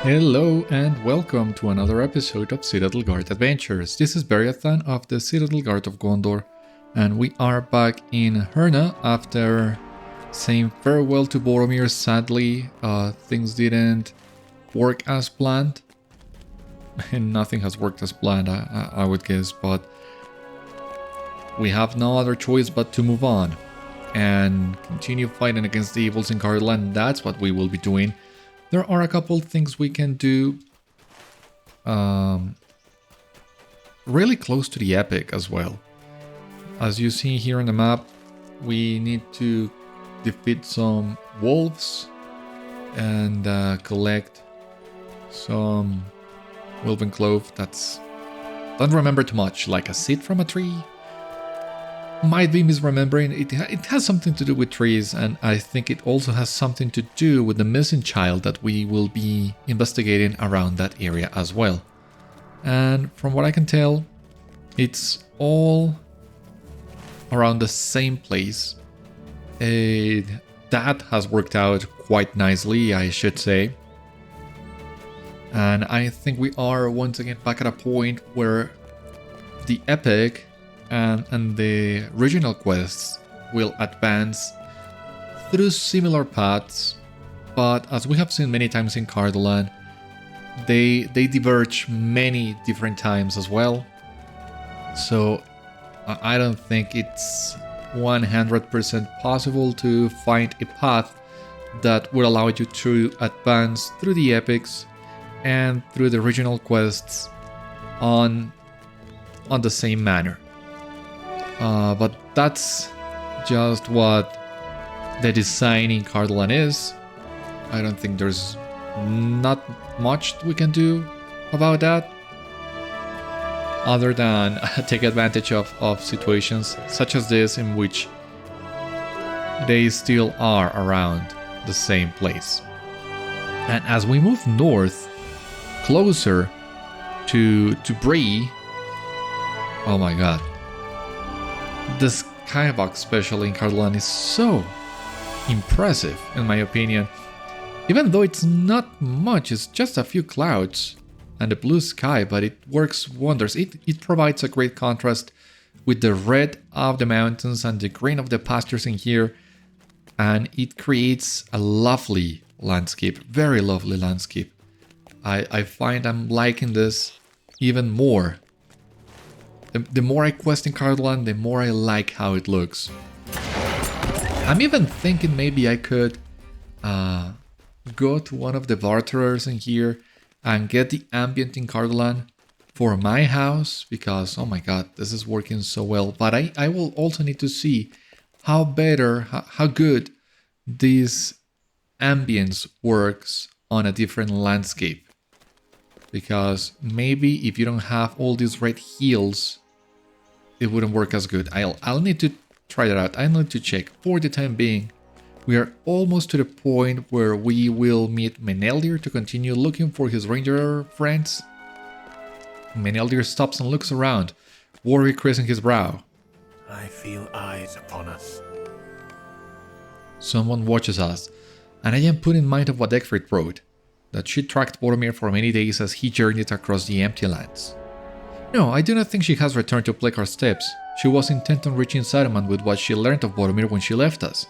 Hello and welcome to another episode of Citadel Guard Adventures. This is Beriathan of the Citadel Guard of Gondor, and we are back in Herne after saying farewell to Boromir. Sadly, things didn't work as planned, and nothing has worked as planned, I would guess, but we have no other choice but to move on and continue fighting against the evils in Cardolan. That's what we will be doing. There are a couple things we can do really close to the epic as well. As you see here on the map, we need to defeat some wolves and collect some Wolven Clove. Don't remember too much, like a seed from a tree. Might be misremembering. It has something to do with trees, and I think it also has something to do with the missing child that we will be investigating around that area as well. And from what I can tell, it's all around the same place. That has worked out quite nicely, I should say. And I think we are once again back at a point where the epic and the regional quests will advance through similar paths, but as we have seen many times in Cardolan, they diverge many different times as well. So I don't think it's 100% possible to find a path that would allow you to advance through the epics and through the regional quests on the same manner. But that's just what the design in Cardolan is. I don't think there's not much we can do about that, other than take advantage of situations such as this in which they still are around the same place. And as we move north, closer to Bree, oh my god. The skybox, especially in Cardolan, is so impressive, in my opinion. Even though it's not much, it's just a few clouds and a blue sky, but it works wonders. It provides a great contrast with the red of the mountains and the green of the pastures in here, and it creates a lovely landscape, very lovely landscape. I find I'm liking this even more. The more I quest in Cardolan, the more I like how it looks. I'm even thinking maybe I could go to one of the barterers in here and get the ambient in Cardolan for my house, because oh my god, this is working so well. But I will also need to see how good this ambience works on a different landscape. Because maybe if you don't have all these red hills, it wouldn't work as good. I'll need to try that out. I need to check. For the time being, we are almost to the point where we will meet Meneldir to continue looking for his ranger friends. Meneldir stops and looks around, worry creasing his brow. I feel eyes upon us. Someone watches us, and I am put in mind of what Egfrid wrote, that she tracked Boromir for many days as he journeyed across the empty lands. No, I do not think she has returned to plague our steps. She was intent on reaching Saruman with what she learned of Boromir when she left us.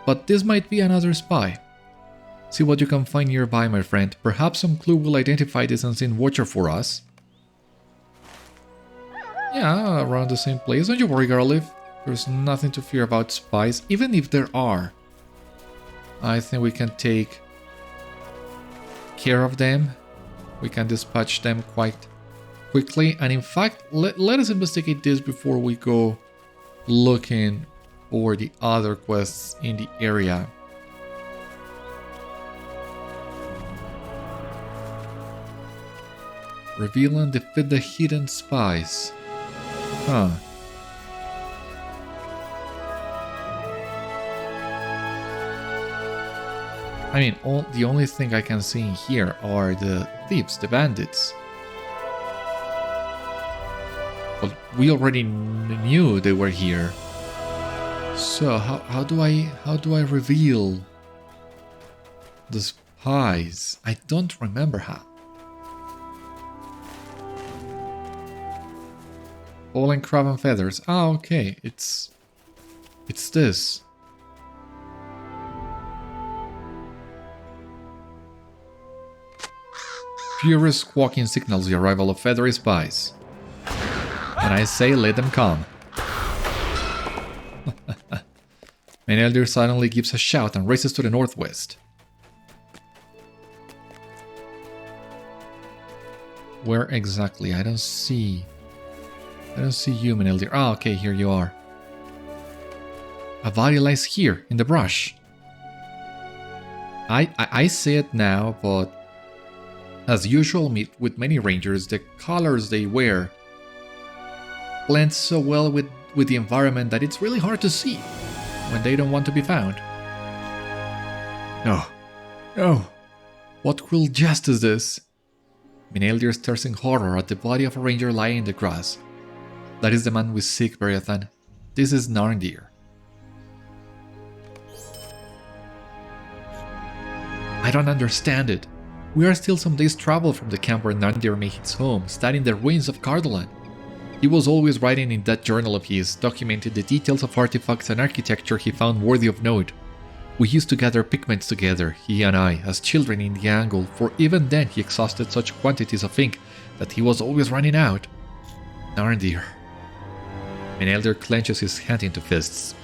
But this might be another spy. See what you can find nearby, my friend. Perhaps some clue will identify this unseen watcher for us. Yeah, around the same place. Don't you worry, Garliv. There's nothing to fear about spies, even if there are. I think we can take care of them. We can dispatch them quite quickly, and in fact, let us investigate this before we go looking for the other quests in the area. Reveal and defeat the hidden spies. Huh. I mean, the only thing I can see in here are the thieves, the bandits. But we already knew they were here. So how do I reveal the Highs. I don't remember how. Fallen crab and feathers. Ah, okay. It's this. Furious squawking signals the arrival of feathery spies. And I say let them come. Meneldir suddenly gives a shout and races to the northwest. Where exactly? I don't see you, Meneldir. Ah, okay, here you are. A body lies here, in the brush. I see it now, but as usual with many rangers, the colors they wear blend so well with the environment that it's really hard to see when they don't want to be found. No. No. What cruel jest is this? Meneldir stares in horror at the body of a ranger lying in the grass. That is the man we seek, Beriathan. This is Narndir. I don't understand it. We are still some days' travel from the camp where Narndir made his home, studying the ruins of Cardolan. He was always writing in that journal of his, documenting the details of artifacts and architecture he found worthy of note. We used to gather pigments together, he and I, as children in the angle, for even then he exhausted such quantities of ink that he was always running out. Narndir. Meneldir clenches his hand into fists.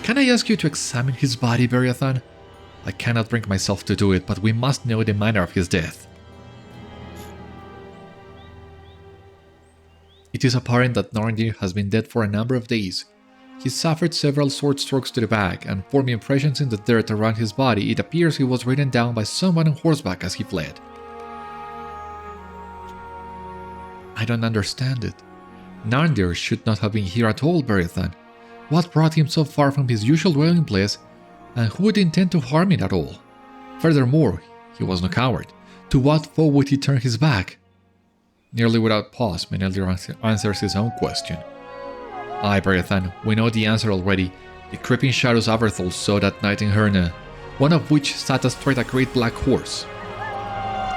Can I ask you to examine his body, Beriathan? I cannot bring myself to do it, but we must know the manner of his death. It is apparent that Narndir has been dead for a number of days. He suffered several sword strokes to the back, and from impressions in the dirt around his body, it appears he was ridden down by someone on horseback as he fled. I don't understand it. Narndir should not have been here at all, Beriathan. What brought him so far from his usual dwelling place, and who would intend to harm it at all? Furthermore, he was no coward. To what foe would he turn his back? Nearly without pause, Meneldir answers his own question. Aye, Beriathan, we know the answer already. The creeping shadows Aberthal saw that night in Herne, one of which sat astride a great black horse.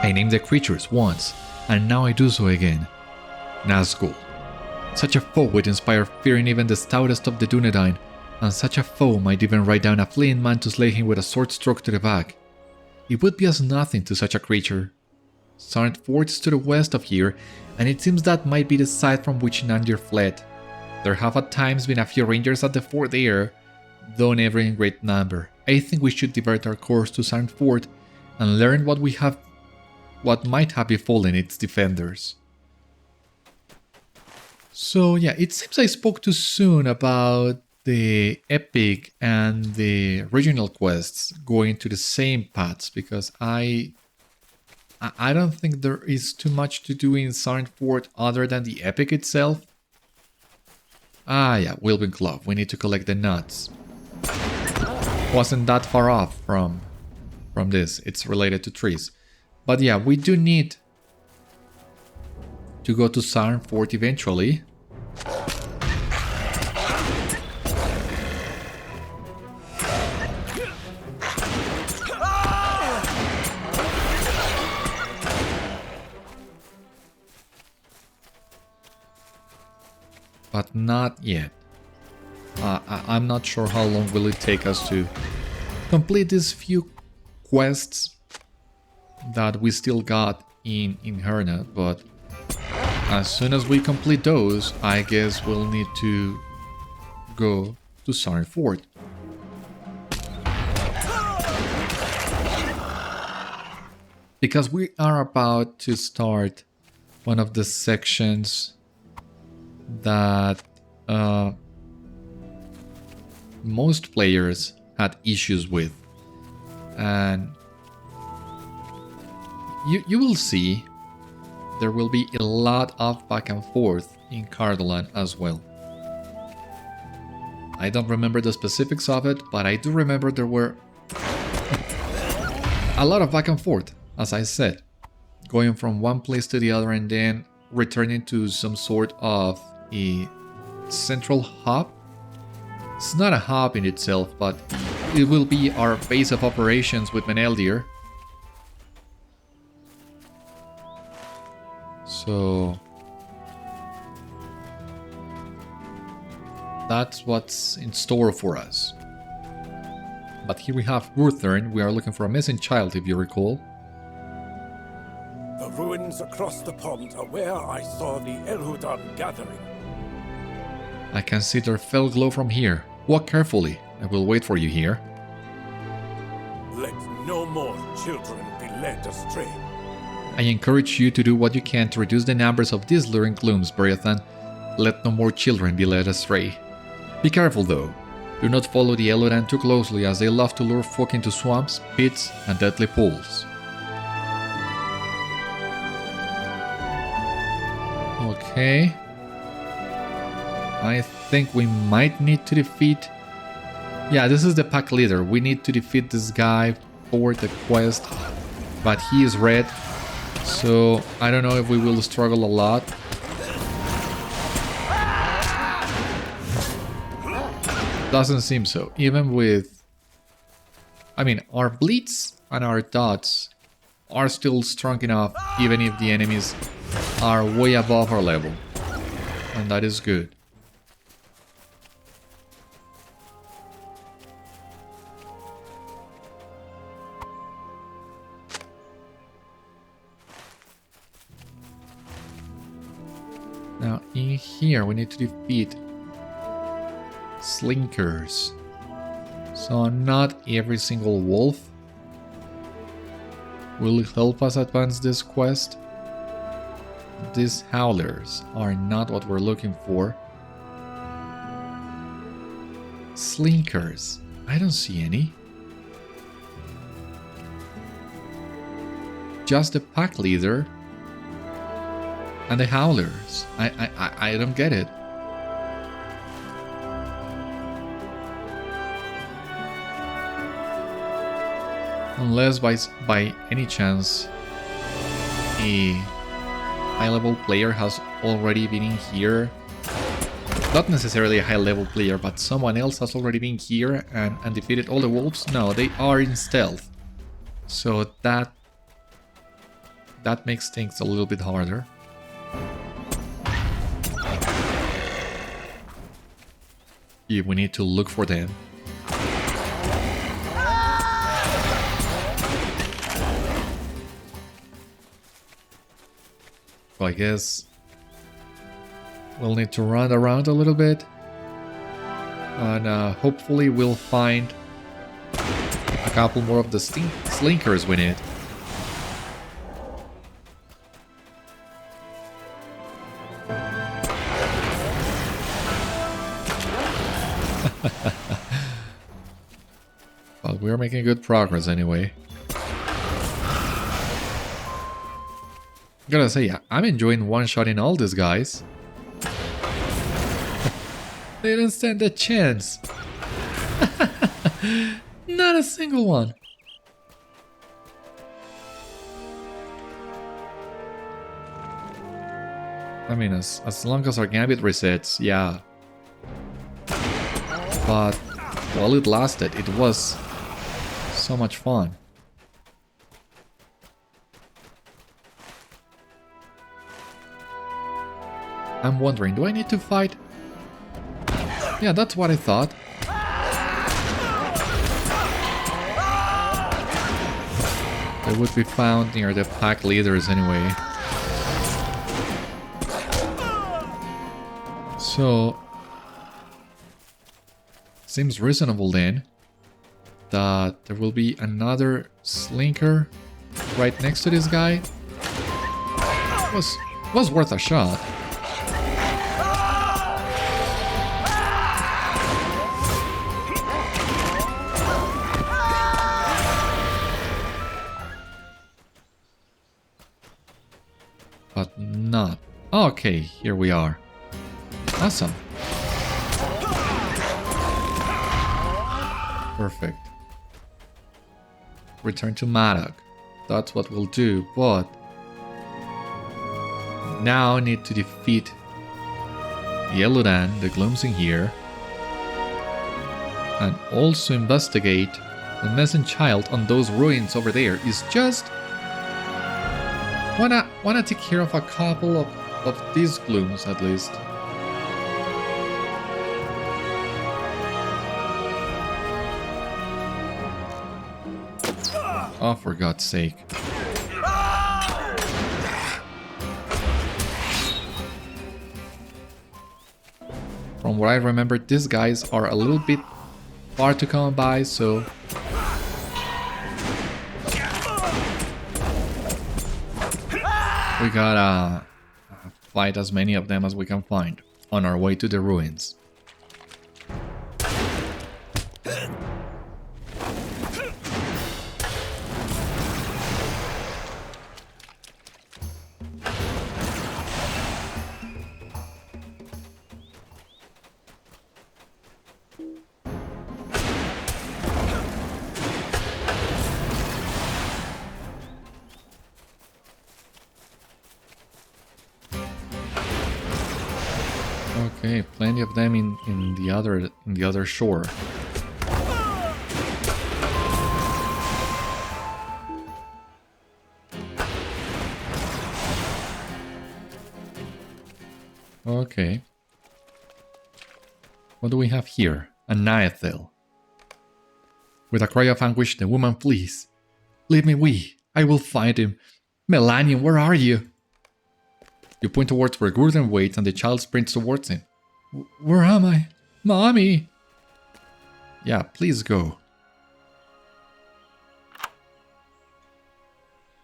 I named the creatures once, and now I do so again. Nazgûl. Such a foe would inspire fear in even the stoutest of the Dunedain, and such a foe might even ride down a fleeing man to slay him with a sword stroke to the back. It would be as nothing to such a creature. Sarn Ford is to the west of here, and it seems that might be the side from which Narndir fled. There have at times been a few rangers at the fort there, though never in great number. I think we should divert our course to Sarn Ford and learn what might have befallen its defenders. So yeah, it seems I spoke too soon about the epic and the regional quests going to the same paths, because I don't think there is too much to do in Sarn Ford other than the epic itself. Ah yeah, Wilbin Club, we need to collect the nuts. Wasn't that far off from this, it's related to trees. But yeah, we do need to go to Sarn Ford eventually. But not yet. I'm not sure how long will it take us to complete these few quests that we still got in Herne, but as soon as we complete those, I guess we'll need to go to Sarn Ford. Because we are about to start one of the sections that most players had issues with, and you will see there will be a lot of back and forth in Cardolan as well. I don't remember the specifics of it, but I do remember there were a lot of back and forth, as I said, going from one place to the other and then returning to some sort of a central hub. It's not a hub in itself, but it will be our base of operations with Meneldir. So that's what's in store for us. But here we have Gurthern. We are looking for a missing child, if you recall. The ruins across the pond are where I saw the Elhudan gathering. I can see their fell glow from here. Walk carefully. I will wait for you here. Let no more children be led astray. I encourage you to do what you can to reduce the numbers of these luring glooms, Beriathan. Let no more children be led astray. Be careful though. Do not follow the Elhudan too closely, as they love to lure folk into swamps, pits, and deadly pools. Okay. I think we might need to defeat... Yeah, this is the pack leader. We need to defeat this guy for the quest. But he is red. So I don't know if we will struggle a lot. Doesn't seem so. Even with... I mean, our bleeds and our dots are still strong enough, even if the enemies are way above our level. And that is good. Now in here we need to defeat slinkers. So not every single wolf will help us advance this quest. These howlers are not what we're looking for. Slinkers. I don't see any. Just the pack leader and the howlers. I don't get it. Unless by any chance a high-level player has already been in here. Not necessarily a high-level player, but someone else has already been here and defeated all the wolves. No, they are in stealth. So that makes things a little bit harder. Yeah, we need to look for them. So I guess we'll need to run around a little bit. And hopefully we'll find a couple more of the slinkers we need. But we're making good progress anyway. Gotta say, I'm enjoying one-shotting all these guys. They don't stand a chance. Not a single one. I mean, as long as our gambit resets, yeah. But while it lasted, it was so much fun. I'm wondering, do I need to fight? Yeah, that's what I thought. They would be found near the pack leaders anyway. So, seems reasonable then that there will be another slinker right next to this guy. Was worth a shot. But not. Okay, here we are. Awesome. Perfect. Return to Madoc. That's what we'll do, but now I need to defeat the Elhudan, the glooms in here, and also investigate the missing child on those ruins over there. Is just Wanna take care of a couple of these glooms at least. Oh, for God's sake. From what I remember, these guys are a little bit hard to come by, so... we gotta fight as many of them as we can find on our way to the ruins. Okay, plenty of them in the other shore. Okay. What do we have here? A Niathil. With a cry of anguish, the woman flees. Leave me we. I will find him. Melanian, where are you? You point towards where Gurdon waits and the child sprints towards him. Where am I? Mommy! Yeah, please go.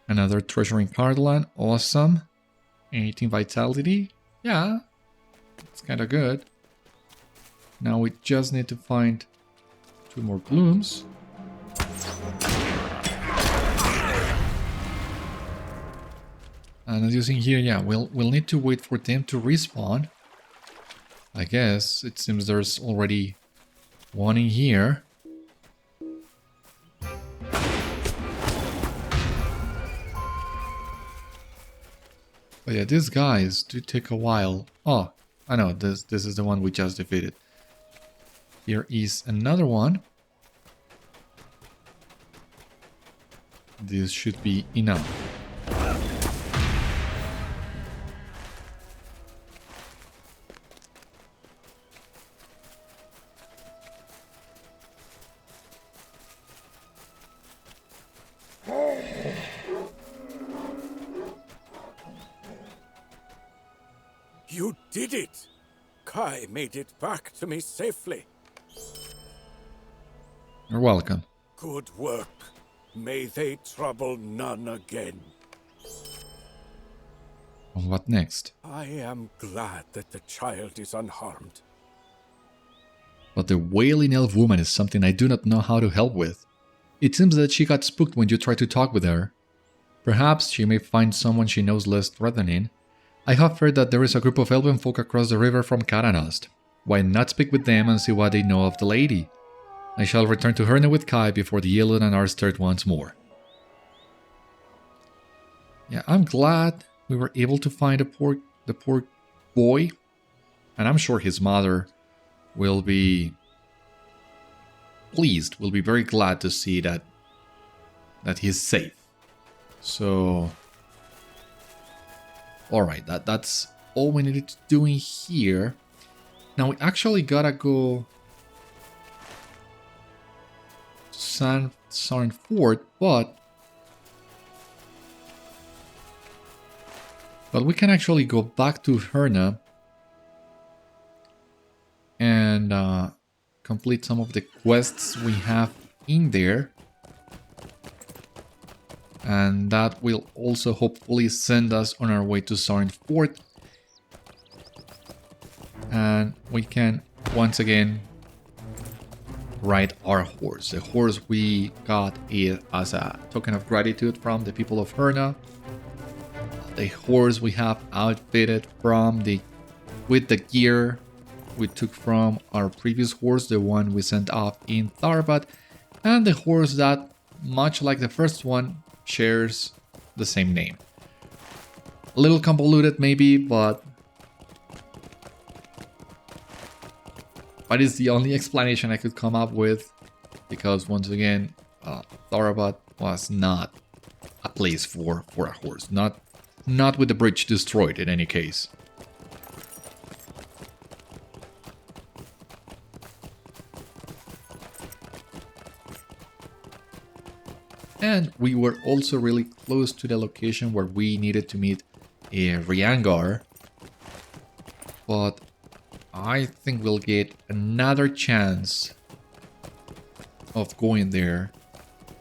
Another treasure in Cardland. Awesome. 18 vitality. Yeah, it's kind of good. Now we just need to find 2 more glooms. And as you see here, yeah, we'll need to wait for them to respawn. I guess it seems there's already one in here. But yeah, these guys do take a while. Oh, I know, this is the one we just defeated. Here is another one. This should be enough. You did it! Kai made it back to me safely. You're welcome. Good work. May they trouble none again. And what next? I am glad that the child is unharmed. But the wailing elf woman is something I do not know how to help with. It seems that she got spooked when you tried to talk with her. Perhaps she may find someone she knows less threatening. I have heard that there is a group of elven folk across the river from Caranost. Why not speak with them and see what they know of the lady? I shall return to Herne with Kai before the Elun are stirred once more. Yeah, I'm glad we were able to find the poor boy. And I'm sure his mother will be pleased, will be very glad to see that he's safe. So... alright, that's all we needed to do in here. Now we actually gotta go to Sarn Ford, but we can actually go back to Herne and complete some of the quests we have in there. And that will also hopefully send us on our way to Sarn Ford. And we can once again ride our horse. The horse we got it as a token of gratitude from the people of Herne. The horse we have outfitted with the gear we took from our previous horse, the one we sent off in Tharbad, and the horse that, much like the first one, shares the same name. A little convoluted maybe, but it's the only explanation I could come up with, because once again, Tharbad was not a place for a horse. Not Not with the bridge destroyed in any case. And we were also really close to the location where we needed to meet Riangar. But I think we'll get another chance of going there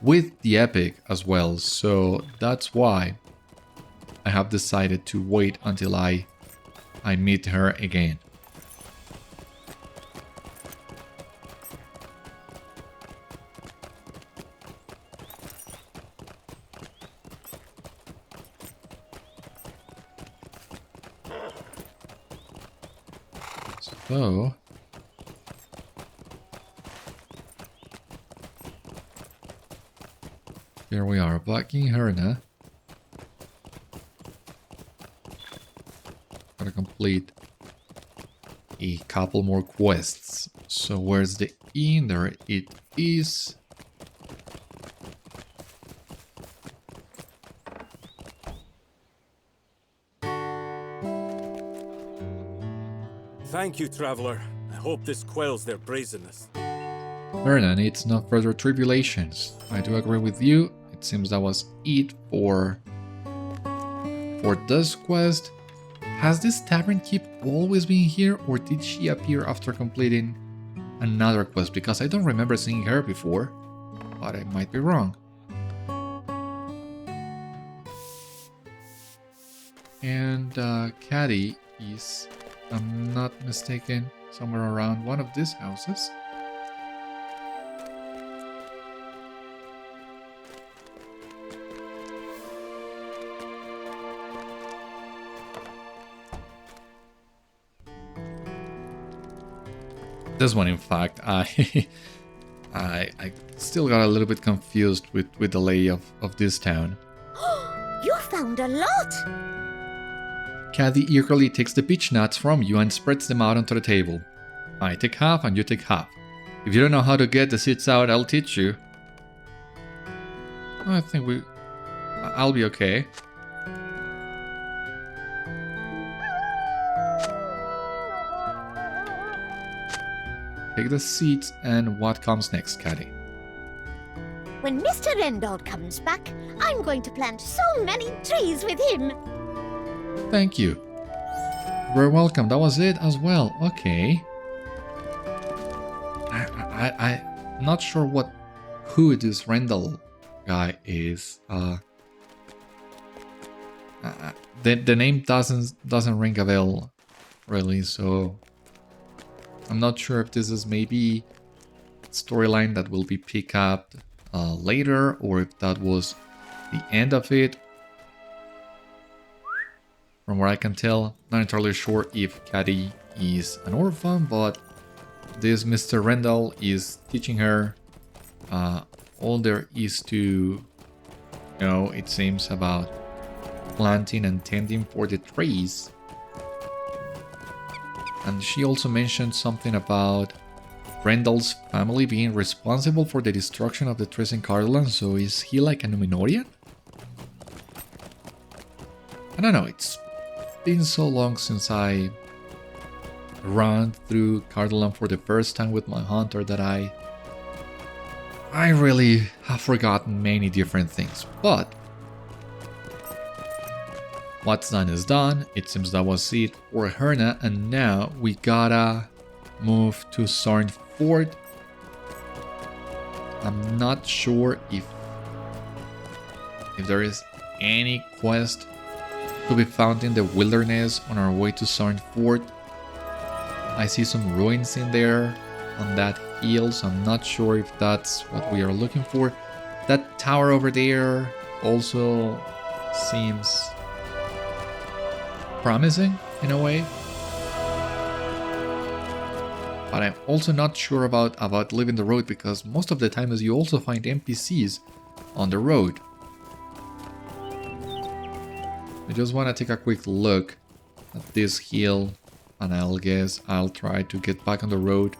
with the epic as well. So that's why I have decided to wait until I meet her again. So here we are, blocking Herne. Gotta complete a couple more quests. So where's the inn? There it is. Thank you, traveler. I hope this quells their brazenness. Herne needs no further tribulations. I do agree with you. It seems that was it for this quest. Has this tavern keep always been here, or did she appear after completing another quest? Because I don't remember seeing her before, but I might be wrong. And Caddy is, if I'm not mistaken, somewhere around one of these houses. This one, in fact, I still got a little bit confused with the lay of this town. You found a lot! Caddy eagerly takes the beech nuts from you and spreads them out onto the table. I take half and you take half. If you don't know how to get the seeds out, I'll teach you. I think I'll be okay. Take the seeds, and what comes next, Caddy? When Mr. Rendald comes back, I'm going to plant so many trees with him. Thank you. You're welcome. That was it as well. Okay. I'm not sure who this Rendald guy is. The name doesn't ring a bell, really. So I'm not sure if this is maybe a storyline that will be picked up later, or if that was the end of it. From what I can tell, not entirely sure if Caddy is an orphan, but this Mr. Rendald is teaching her all there is to know, it seems, about planting and tending for the trees. And she also mentioned something about Rendald's family being responsible for the destruction of the trees in Cardolan, so is he like a Númenórean? I don't know, it's been so long since I ran through Cardolan for the first time with my hunter that I really have forgotten many different things, but what's done is done. It seems that was it for Herne, and now we gotta move to Sarn Ford. I'm not sure if there is any quest to be found in the wilderness on our way to Sarn Ford. I see some ruins in there on that hill, so I'm not sure if that's what we are looking for. That tower over there also seems promising in a way, but I'm also not sure about leaving the road, because most of the time you also find NPCs on the road. I just want to take a quick look at this hill, and I'll try to get back on the road.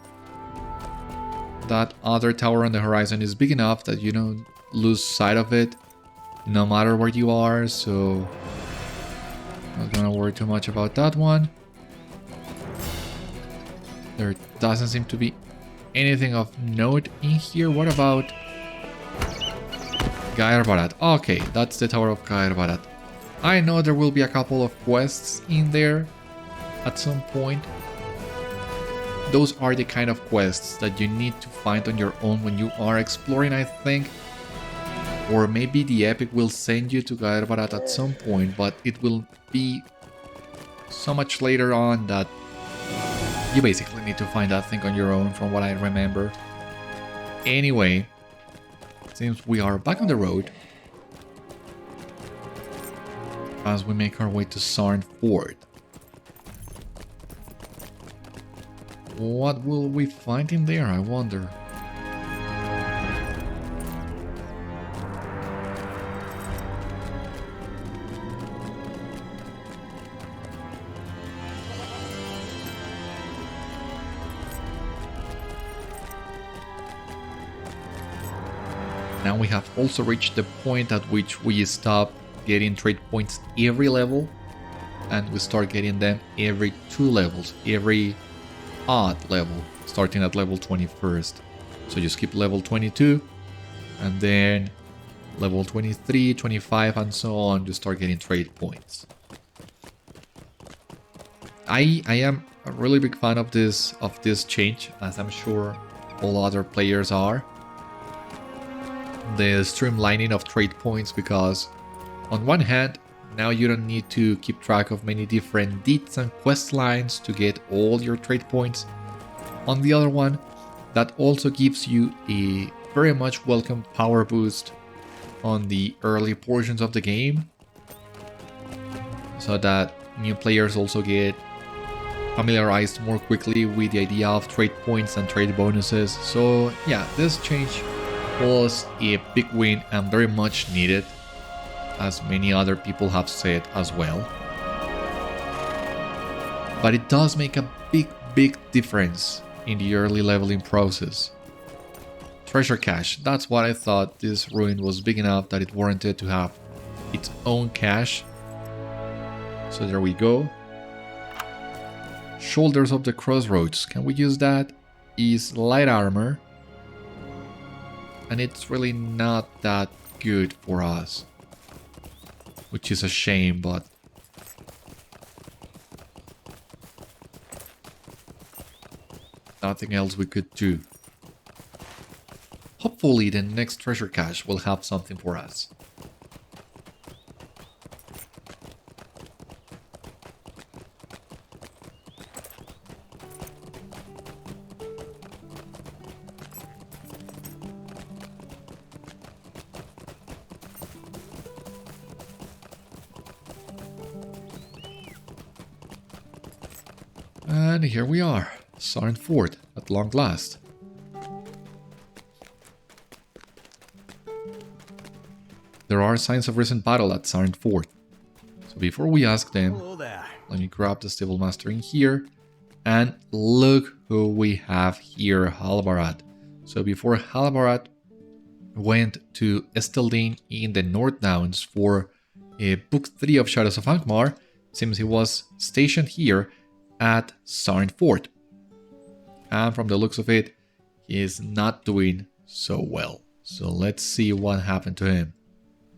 That other tower on the horizon is big enough that you don't lose sight of it no matter where you are, so Not gonna worry too much about that one. There doesn't seem to be anything of note in here. What about Beriathan? Okay, that's the Tower of Beriathan. I know there will be a couple of quests in there at some point. Those are the kind of quests that you need to find on your own when you are exploring, I think. Or maybe the epic will send you to Beriathan at some point, but it will be so much later on that you basically need to find that thing on your own, from what I remember. Anyway, since we are back on the road, as we make our way to Sarn Ford, what will we find in there, I wonder? Now we have also reached the point at which we stop getting trade points every level, and we start getting them every 2 levels, every odd level, starting at level 21st. So you skip level 22, and then level 23, 25, and so on, you start getting trade points. I am a really big fan of this change, as I'm sure all other players are. The streamlining of trade points, because on one hand, now you don't need to keep track of many different deeds and quest lines to get all your trade points. On the other one, that also gives you a very much welcome power boost on the early portions of the game, so that new players also get familiarized more quickly with the idea of trade points and trade bonuses. So yeah, this change was a big win and very much needed, as many other people have said as well. But it does make a big difference in the early leveling process. Treasure cache, that's what I thought. This ruin was big enough that it warranted to have its own cache. So there we go. Shoulders of the Crossroads, can we use that? Is light armor, and it's really not that good for us, which is a shame, but nothing else we could do. Hopefully the next treasure cache will have something for us. And here we are, Sarn Ford, at long last. There are signs of recent battle at Sarn Ford. So before we ask them, let me grab the Stable Master in here. And look who we have here, Halbarad. So before Halbarad went to Esteldin in the North Downs for Book 3 of Shadows of Angmar, seems he was stationed here at Sarn Ford. And from the looks of it, he is not doing so well. So let's see what happened to him.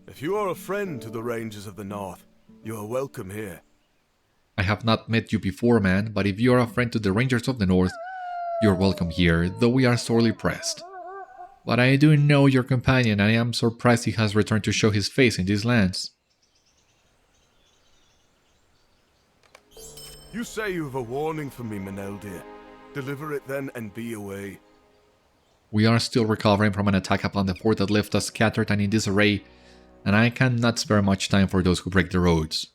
If you are a friend to the Rangers of the North, you are welcome here. I have not met you before, man, but if you are a friend to the Rangers of the North, you're welcome here, though we are sorely pressed. But I do know your companion, and I am surprised he has returned to show his face in these lands. You say you have a warning for me, Meneldir. Deliver it then and be away. We are still recovering from an attack upon the fort that left us scattered and in disarray, and I cannot spare much time for those who break the roads.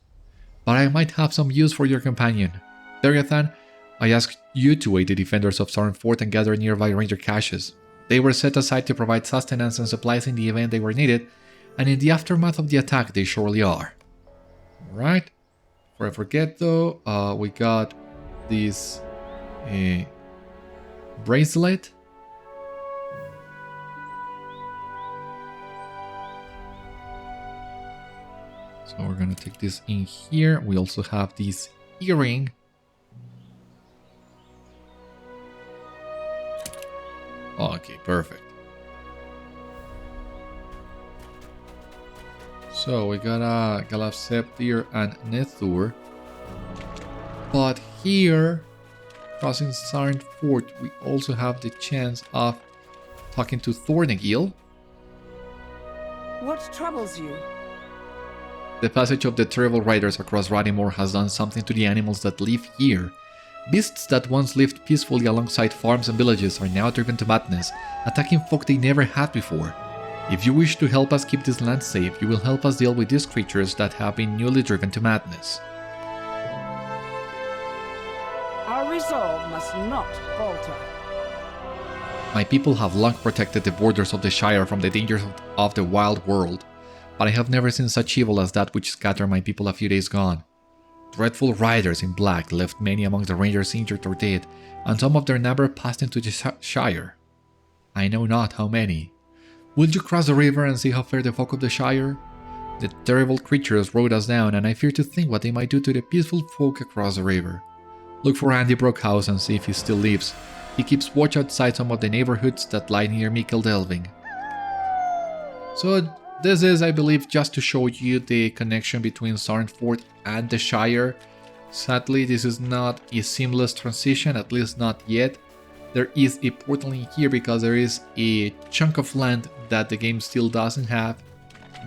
But I might have some use for your companion. Beriathan, I asked you to aid the defenders of Sarn Fort and gather nearby ranger caches. They were set aside to provide sustenance and supplies in the event they were needed, and in the aftermath of the attack they surely are. Alright. Before I forget though, we got this bracelet. So So we're gonna take this in here. We also have this earring. Okay, perfect. So we got Meneldir and Meneldir. But here, crossing Sarn Ford, we also have the chance of talking to Thornegil. What troubles you? The passage of the terrible riders across Radimor has done something to the animals that live here. Beasts that once lived peacefully alongside farms and villages are now driven to madness, attacking folk they never had before. If you wish to help us keep this land safe, you will help us deal with these creatures that have been newly driven to madness. Our resolve must not falter. My people have long protected the borders of the Shire from the dangers of the wild world, but I have never seen such evil as that which scattered my people a few days gone. Dreadful riders in black left many among the rangers injured or dead, and some of their number passed into the Shire. I know not how many. Will you cross the river and see how fare the folk of the Shire? The terrible creatures rode us down, and I fear to think what they might do to the peaceful folk across the river. Look for Andy Brookhouse and see if he still lives. He keeps watch outside some of the neighborhoods that lie near Meneldir. So this is, I believe, just to show you the connection between Sarn Ford and the Shire. Sadly, this is not a seamless transition, at least not yet. There is a portal in here because there is a chunk of land that the game still doesn't have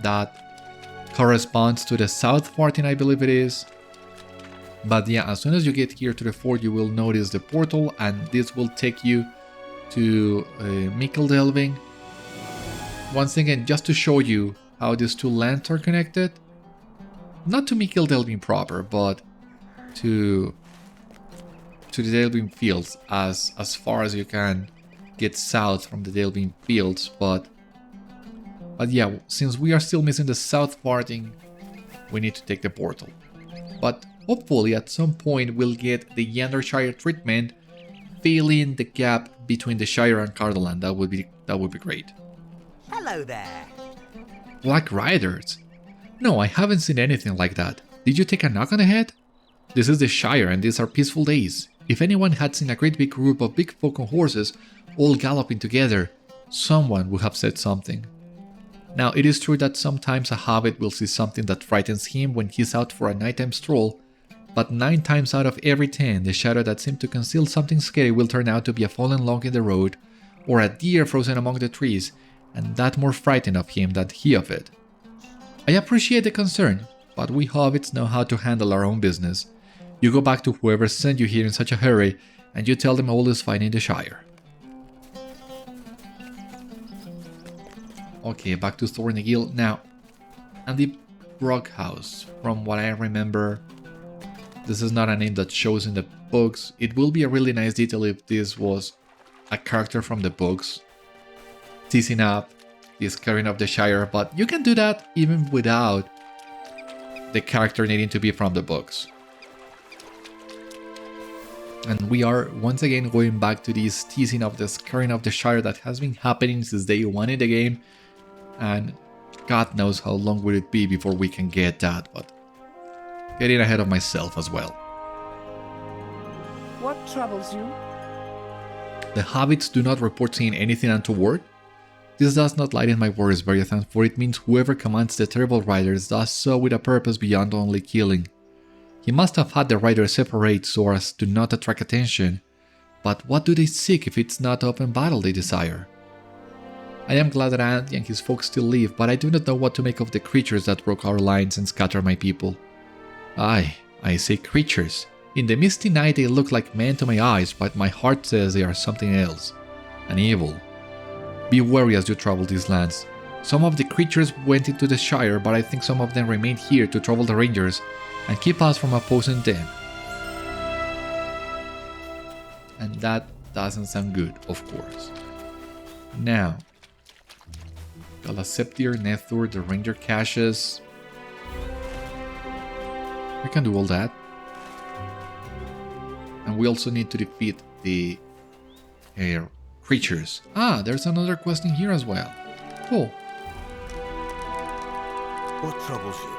that corresponds to the South Martin, I believe it is. But yeah, as soon as you get here to the fort, you will notice the portal, and this will take you to Meneldir. Once again, just to show you how these two lands are connected. Not to Meneldir proper, but to the Delving Fields, as far as you can get south from the Delving Fields. But yeah, since we are still missing the south parting, we need to take the portal. But hopefully at some point we'll get the Yandershire treatment, filling the gap between the Shire and Cardolan. That would be great. Hello there. Black Riders? No, I haven't seen anything like that. Did you take a knock on the head? This is the Shire and these are peaceful days. If anyone had seen a great big group of big folk on horses all galloping together, someone would have said something. Now, it is true that sometimes a hobbit will see something that frightens him when he's out for a nighttime stroll, but 9 times out of every 10, the shadow that seemed to conceal something scary will turn out to be a fallen log in the road, or a deer frozen among the trees, and that more frightened of him than he of it. I appreciate the concern, but we hobbits know how to handle our own business. You go back to whoever sent you here in such a hurry, and you tell them all is fine in the Shire. Okay, back to Thornegil. Now, Andy Brookhouse, from what I remember, this is not a name that shows in the books. It will be a really nice detail if this was a character from the books, teasing up this carrying of the Shire, but you can do that even without the character needing to be from the books. And we are once again going back to this teasing of the scaring of the Shire that has been happening since day 1 in the game, and God knows how long will it be before we can get that, but getting ahead of myself as well. What troubles you? The hobbits do not report seeing anything untoward. This does not lighten my worries, Beriathan, for it means whoever commands the terrible riders does so with a purpose beyond only killing. He must have had the riders separate so as to not attract attention, but what do they seek if it's not open battle they desire? I am glad that Andy and his folks still live, but I do not know what to make of the creatures that broke our lines and scattered my people. Aye, I say creatures. In the misty night they look like men to my eyes, but my heart says they are something else. An evil. Be wary as you travel these lands. Some of the creatures went into the Shire, but I think some of them remained here to trouble the rangers and keep us from opposing them. And that doesn't sound good, of course. Now, Meneldir, Meneldir, the ranger caches. We can do all that. And we also need to defeat the creatures. Ah, there's another quest in here as well. Cool. What troubles you?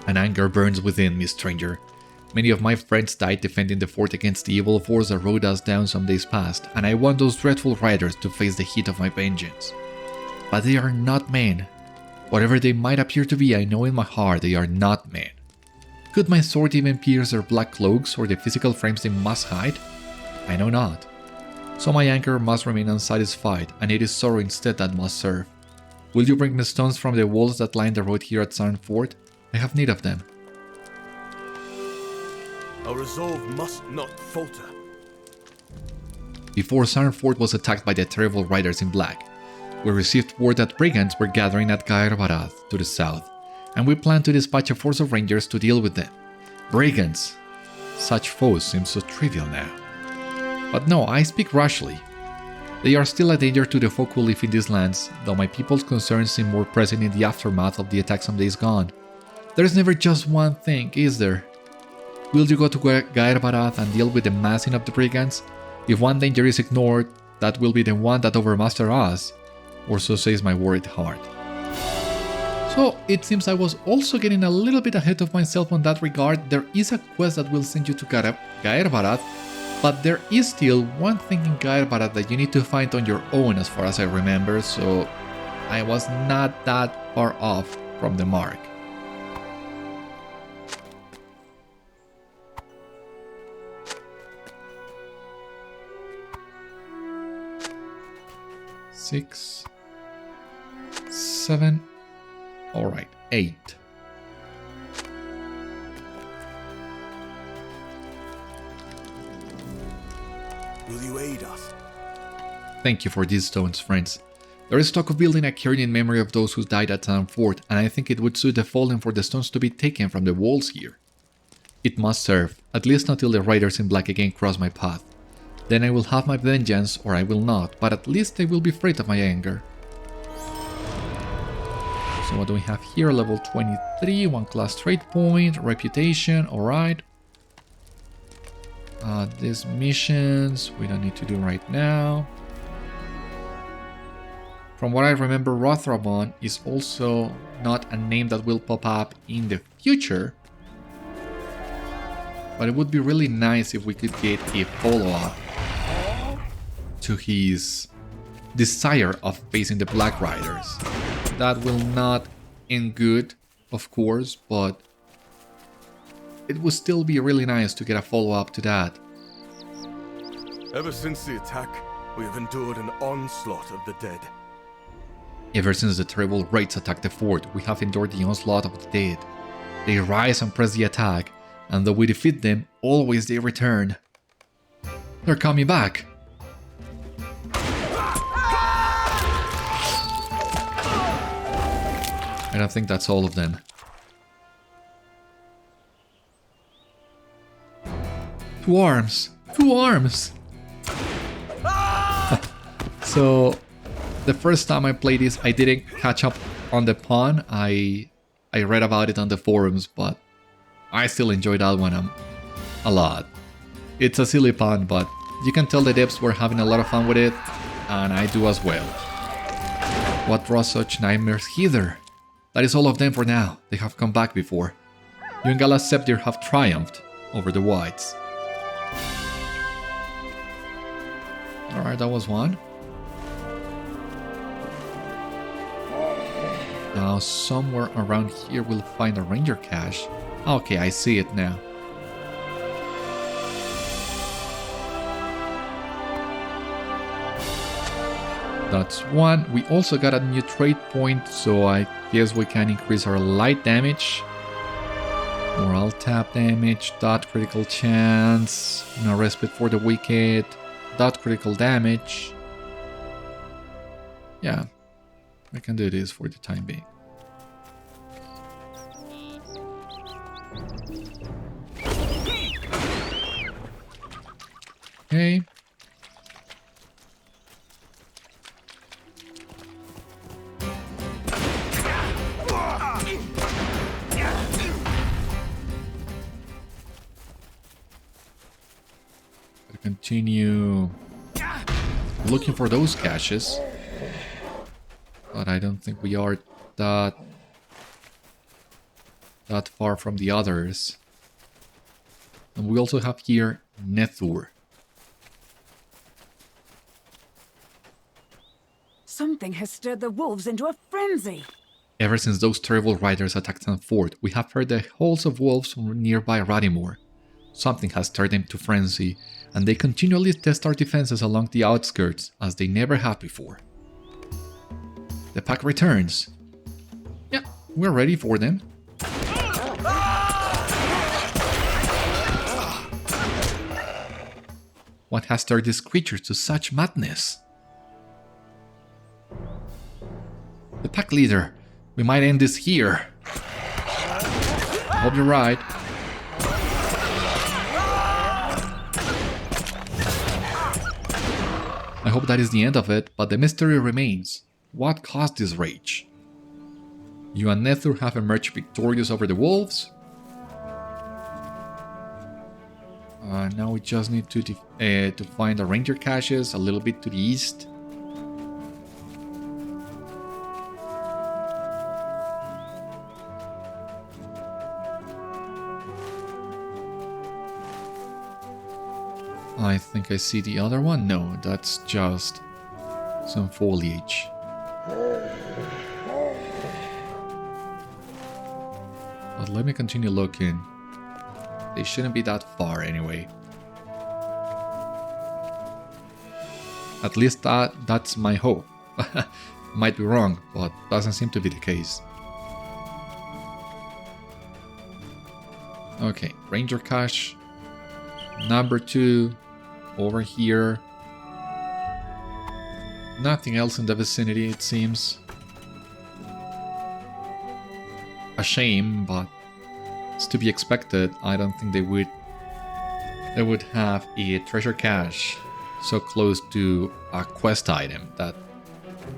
An anger burns within me, stranger. Many of my friends died defending the fort against the evil force that rode us down some days past, and I want those dreadful riders to face the heat of my vengeance. But they are not men. Whatever they might appear to be, I know in my heart they are not men. Could my sword even pierce their black cloaks or the physical frames they must hide? I know not. So my anger must remain unsatisfied, and it is sorrow instead that must serve. Will you bring me stones from the walls that line the road here at Sarn Ford? I have need of them. Our resolve must not falter. Before Sarn Ford was attacked by the terrible riders in black, we received word that brigands were gathering at Beriathan to the south, and we planned to dispatch a force of rangers to deal with them. Brigands! Such foes seem so trivial now. But no, I speak rashly. They are still a danger to the folk who live in these lands, though my people's concerns seem more pressing in the aftermath of the attack some days gone. There is never just one thing, is there? Will you go to Beriathan and deal with the massing of the brigands? If one danger is ignored, that will be the one that overmaster us, or so says my worried heart. So it seems I was also getting a little bit ahead of myself on that regard. There is a quest that will send you to Beriathan, but there is still one thing in Beriathan that you need to find on your own as far as I remember, so I was not that far off from the mark. Six, 7, alright, 8. Will you aid us? Thank you for these stones, friends. There is talk of building a cairn in memory of those who died at Sarn Ford, and I think it would suit the fallen for the stones to be taken from the walls here. It must serve, at least until the riders in black again cross my path. Then I will have my vengeance, or I will not, but at least I will be afraid of my anger. So what do we have here? Level 23, 1 class trait point, reputation, alright. These missions, we don't need to do right now. From what I remember, Rothrabon is also not a name that will pop up in the future. But it would be really nice if we could get a follow-up to his desire of facing the Black Riders. That will not end good, of course, but it would still be really nice to get a follow-up to that. Ever since the attack, we have endured an onslaught of the dead. Ever since the terrible raids attacked the fort, we have endured the onslaught of the dead. They rise and press the attack, and though we defeat them, always they return. They're coming back! I don't think that's all of them. Two arms! Two arms! So, the first time I played this, I didn't catch up on the pun. I read about it on the forums, but I still enjoyed that one a lot. It's a silly pun, but you can tell the devs were having a lot of fun with it, and I do as well. What draws such nightmares hither? That is all of them for now. They have come back before. You and Gala's Scepter have triumphed over the Whites. Alright, that was one. Now, somewhere around here we'll find a ranger cache. Okay, I see it now. That's one. We also got a new trait point, so I guess we can increase our light damage. Moral tap damage, dot critical chance, no respite for the wicked, dot critical damage. Yeah, we can do this for the time being. Okay. Continue looking for those caches, but I don't think we are that that far from the others. And we also have here Meneldir. Something has stirred the wolves into a frenzy. Ever since those terrible riders attacked Sarn Ford, we have heard the howls of wolves from nearby Radimor. Something has stirred them to frenzy, and they continually test our defenses along the outskirts, as they never have before. The pack returns. Yeah, we're ready for them. What has stirred these creatures to such madness? The pack leader. We might end this here. I hope you're right. I hope that is the end of it, but the mystery remains. What caused this rage? You and Meneldir have emerged victorious over the wolves. Now we just need to find the ranger caches a little bit to the east. I think I see the other one. No, that's just some foliage. But let me continue looking. They shouldn't be that far anyway. At least that's my hope. Might be wrong, but doesn't seem to be the case. Okay, ranger cache. Number 2. Over here. Nothing else in the vicinity, it seems. A shame, but it's to be expected. I don't think they would have a treasure cache so close to a quest item. That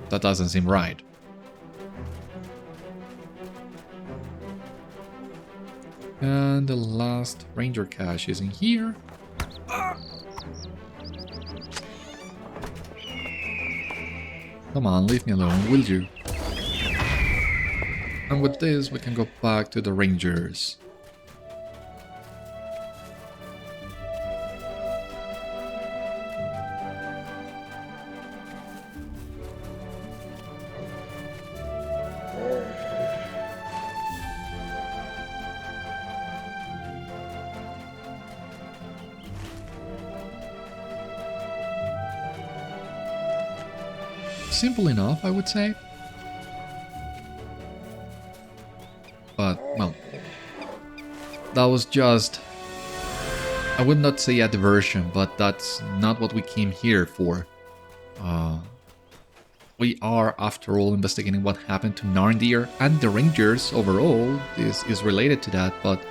doesn't seem right. And the last ranger cache is in here. Come on, leave me alone, will you? And with this, we can go back to the rangers. Simple enough, I would say. But, well, that was just, I would not say a diversion, but that's not what we came here for. We are, after all, investigating what happened to Narndir and the Rangers overall. This is related to that, but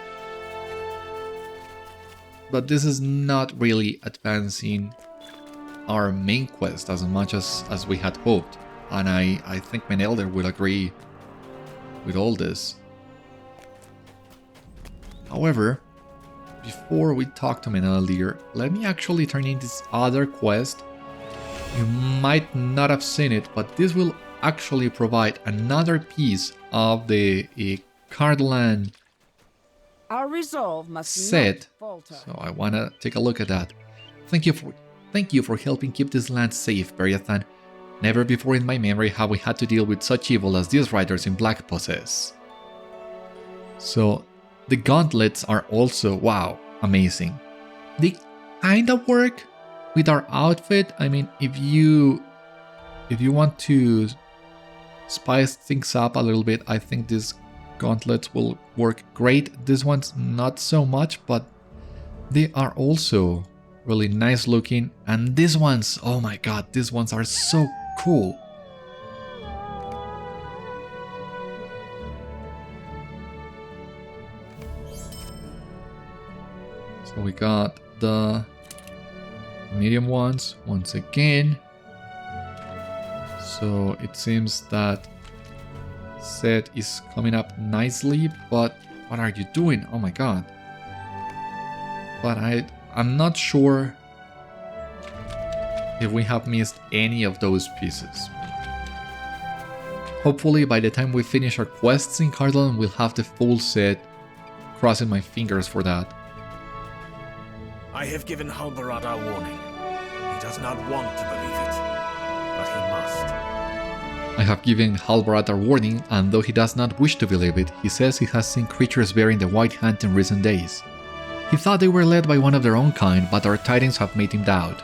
this is not really advancing our main quest as much as we had hoped, and I think Meneldir will agree with all this. However, before we talk to Meneldir, let me actually turn in this other quest. You might not have seen it, but this will actually provide another piece of the Cardland Our resolve must set, not falter. so I want to take a look at that. Thank you for helping keep this land safe, Beriathan. Never before in my memory have we had to deal with such evil as these riders in black possess. So, the gauntlets are also, wow, amazing. They kinda work with our outfit. I mean, if you want to spice things up a little bit, I think these gauntlets will work great. This one's not so much, but they are also really nice looking, and these ones, oh my god, these ones are so cool. So we got the medium ones once again. So it seems that set is coming up nicely, but what are you doing? Oh my god. But I'm not sure if we have missed any of those pieces. Hopefully by the time we finish our quests in Cardland, we'll have the full set crossing my fingers for that. I have given Halbarad our warning. He does not want to believe it, but he must. I have given Halbarad our warning, and though he does not wish to believe it, he says he has seen creatures bearing the White Hand in recent days. He thought they were led by one of their own kind, but our tidings have made him doubt.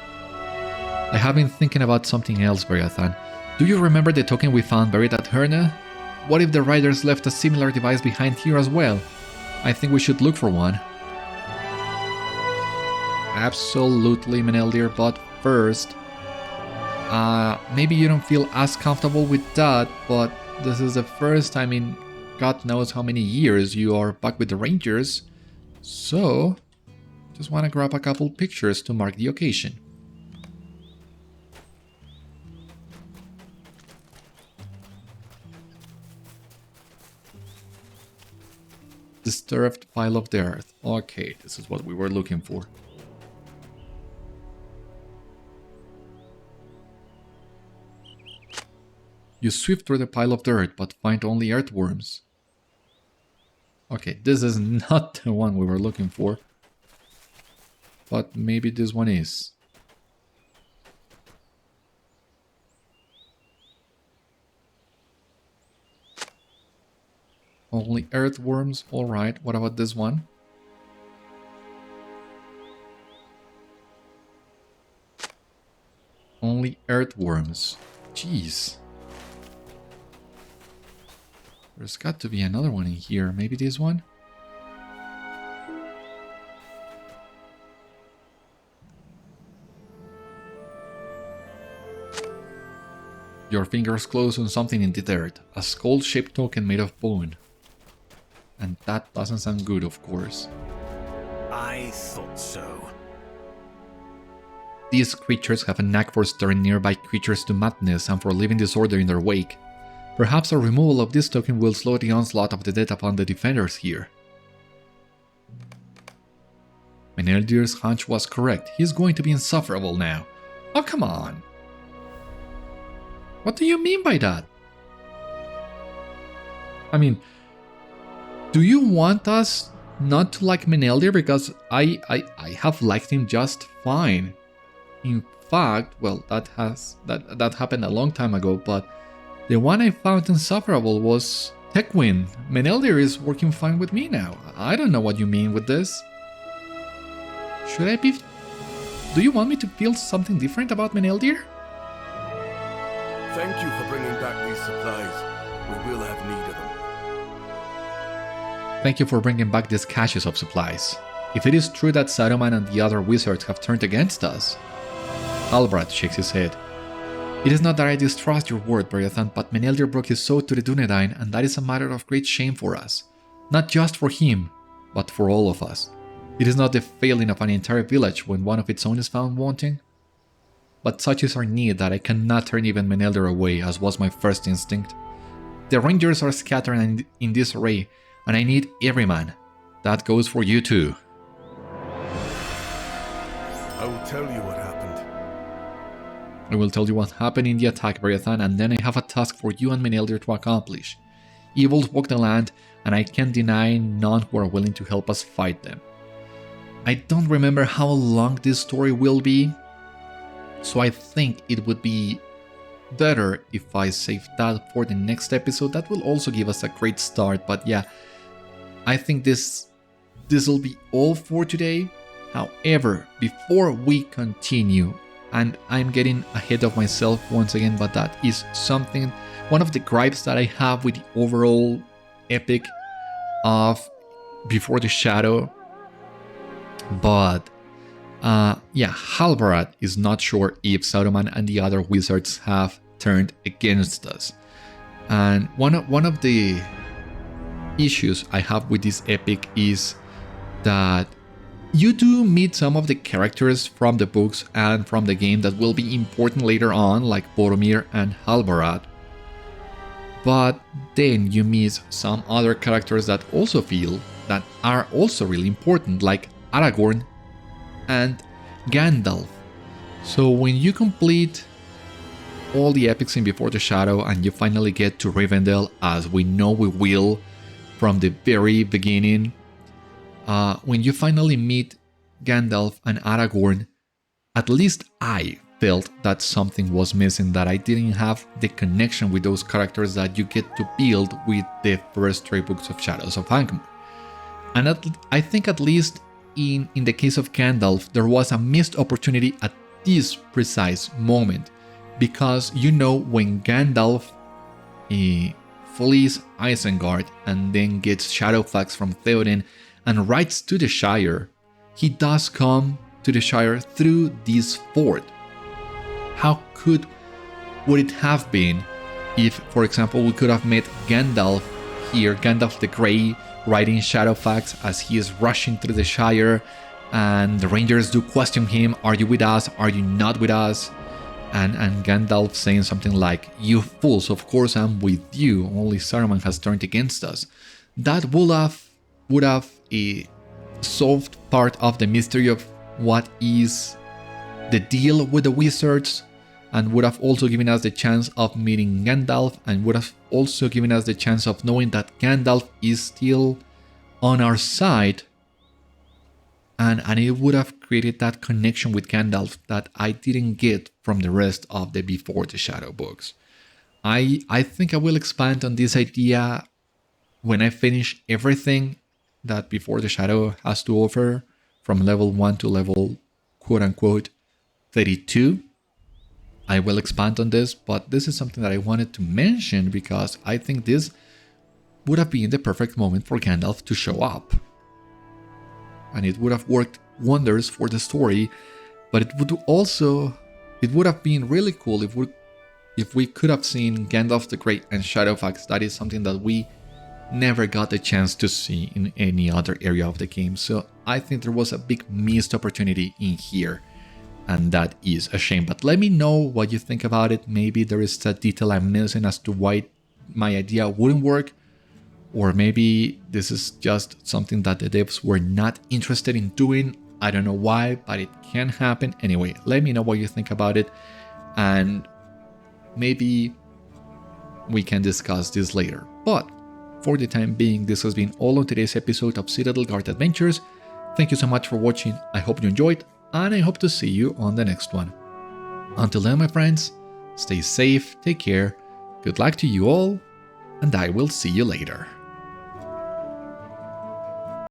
I have been thinking about something else, Beriathan. Do you remember the token we found buried at Herne? What if the riders left a similar device behind here as well? I think we should look for one. Absolutely, Meneldir, but first... maybe you don't feel as comfortable with that, but this is the first time in God knows how many years you are back with the Rangers. So, just want to grab a couple pictures to mark the occasion. Disturbed pile of the earth. Okay, this is what we were looking for. You sweep through the pile of dirt, but find only earthworms. Okay, this is not the one we were looking for. But maybe this one is. Only earthworms, alright. What about this one? Only earthworms. Jeez. There's got to be another one in here. Maybe this one? Your fingers close on something in the dirt. A skull-shaped token made of bone. And that doesn't sound good, of course. I thought so. These creatures have a knack for stirring nearby creatures to madness and for leaving disorder in their wake. Perhaps a removal of this token will slow the onslaught of the dead upon the defenders here. Meneldir's hunch was correct. He's going to be insufferable now. Oh, come on. What do you mean by that? I mean, do you want us not to like Meneldir? Because I have liked him just fine. In fact, well, that happened a long time ago, but the one I found insufferable was Tekwin. Meneldir is working fine with me now. I don't know what you mean with this. Should I be... Do you want me to feel something different about Meneldir? Thank you for bringing back these supplies. We will have need of them. Thank you for bringing back these caches of supplies. If it is true that Saruman and the other wizards have turned against us... Halbarad shakes his head. It is not that I distrust your word, Beriathan, but Meneldir broke his oath to the Dunedain, and that is a matter of great shame for us. Not just for him, but for all of us. It is not the failing of an entire village when one of its own is found wanting. But such is our need that I cannot turn even Meneldir away, as was my first instinct. The Rangers are scattered in disarray, and I need every man. That goes for you too. I will tell you what happened. I will tell you what happened in the attack, Beriathan, and then I have a task for you and Meneldir to accomplish. Evils walk the land, and I can't deny none who are willing to help us fight them. I don't remember how long this story will be, so I think it would be better if I save that for the next episode. That will also give us a great start, but yeah, I think this will be all for today. However, before we continue, and I'm getting ahead of myself once again, but that is something, one of the gripes that I have with the overall epic of Before the Shadow. But yeah, Halbarad is not sure if Saruman and the other wizards have turned against us. And one of the issues I have with this epic is that you do meet some of the characters from the books and from the game that will be important later on, like Boromir and Halbarad. But then you meet some other characters that also feel that are also really important, like Aragorn and Gandalf. So when you complete all the epics in Before the Shadow and you finally get to Rivendell, as we know we will from the very beginning, when you finally meet Gandalf and Aragorn, at least I felt that something was missing, that I didn't have the connection with those characters that you get to build with the first 3 books of Shadows of Angmar. And I think at least in the case of Gandalf, there was a missed opportunity at this precise moment. Because when Gandalf flees Isengard and then gets Shadowfax from Theoden and rides to the Shire, he does come to the Shire through this fort. How would it have been if, for example, we could have met Gandalf here, Gandalf the Grey, riding Shadowfax as he is rushing through the Shire, and the Rangers do question him, are you with us, are you not with us? And Gandalf saying something like, you fools, of course I'm with you, only Saruman has turned against us. That would have solved part of the mystery of what is the deal with the wizards, and would have also given us the chance of meeting Gandalf, and would have also given us the chance of knowing that Gandalf is still on our side, and it would have created that connection with Gandalf that I didn't get from the rest of the Before the Shadow books. I think I will expand on this idea when I finish everything that Before the Shadow has to offer, from level 1 to level quote-unquote 32. I will expand on this, but this is something that I wanted to mention because I think this would have been the perfect moment for Gandalf to show up. And it would have worked wonders for the story, but it would have been really cool if we could have seen Gandalf the Great and Shadowfax. That is something that we never got the chance to see in any other area of the game. So I think there was a big missed opportunity in here, and that is a shame. But let me know what you think about it. Maybe there is a detail I'm missing as to why my idea wouldn't work, or maybe this is just something that the devs were not interested in doing. I don't know why, but it can happen. Anyway, let me know what you think about it, and maybe we can discuss this later. But for the time being, this has been all on today's episode of Citadel Guard Adventures. Thank you so much for watching. I hope you enjoyed, and I hope to see you on the next one. Until then, my friends, stay safe, take care, good luck to you all, and I will see you later.